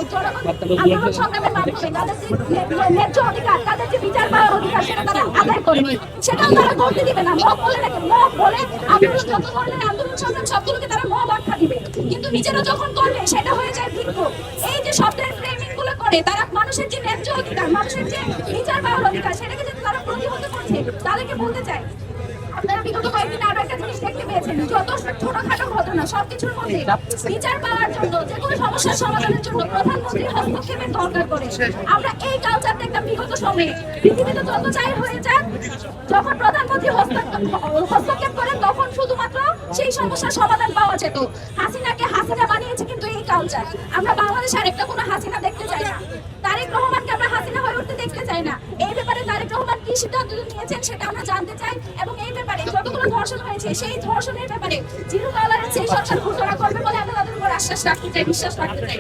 আন্দোলন সংগ্রামের মাধ্যমে তাদের যে ন্যায্য অধিকার, তাদের যে বিচার পাওয়ার অধিকার, সেটা তারা আদায় করে, সেটাও তারা করতে দিবে না। মব বলে নাকি, মব বলে আন্দোলন, যত ধরনের আন্দোলন সংগ্রাম সবগুলোকে তারা মব আখ্যা দিবে, কিন্তু নিজেরা যখন করবে সেটা হয়ে যায় বিক্ষোভ। এই যে শব্দের ফ্রেমিং গুলো করে তারা মানুষের যে ন্যায্য অধিকার, মানুষের যে বিচার পাওয়ার অধিকার, সেটাকে যদি তারা প্রতিহত করছে, তাদেরকে বলতে চাই, আপনারা বিগত কয়েকদিন আরো একটা জিনিস দেখতে পেয়েছেন, যত ছোটখাটো ঘটনা সবকিছুর মধ্যে বিচার পাওয়ার জন্য, যে কোনো সমস্যার সমাধানের জন্য প্রধানমন্ত্রী হস্তক্ষেপের দরকার করে। আমরা এই কালচার দেখতাম বিগত সময়ে, পৃথিবীতে যত চাই হয়ে যাক, যখন প্রধানমন্ত্রী হস্তক্ষেপ করেন তখন শুধুমাত্র সেই সমস্যার সমাধান পাওয়া যেত। হাসিনাকে হাসিনা বানিয়েছে কিন্তু এই কালচার। আমরা বাংলাদেশে আরেকটা কোনো হাসিনা দেখতে চাই না। তারেক রহমানকে আমরা হাসিনা হয়ে উঠতে দেখতে চাই না। এই ব্যাপারে তারেক রহমান কি সিদ্ধান্ত নিয়েছেন সেটা আমরা জানতে চাই, এবং এই ব্যাপারে যতগুলো ধর্ষণ হয়েছে সেই ধর্ষণের ব্যাপারে জিরো টলারেন্স সেই সরকার ঘোষণা করবে বলে আমরা তাদের উপর আশ্বাস রাখতে চাই, বিশ্বাস রাখতে চাই।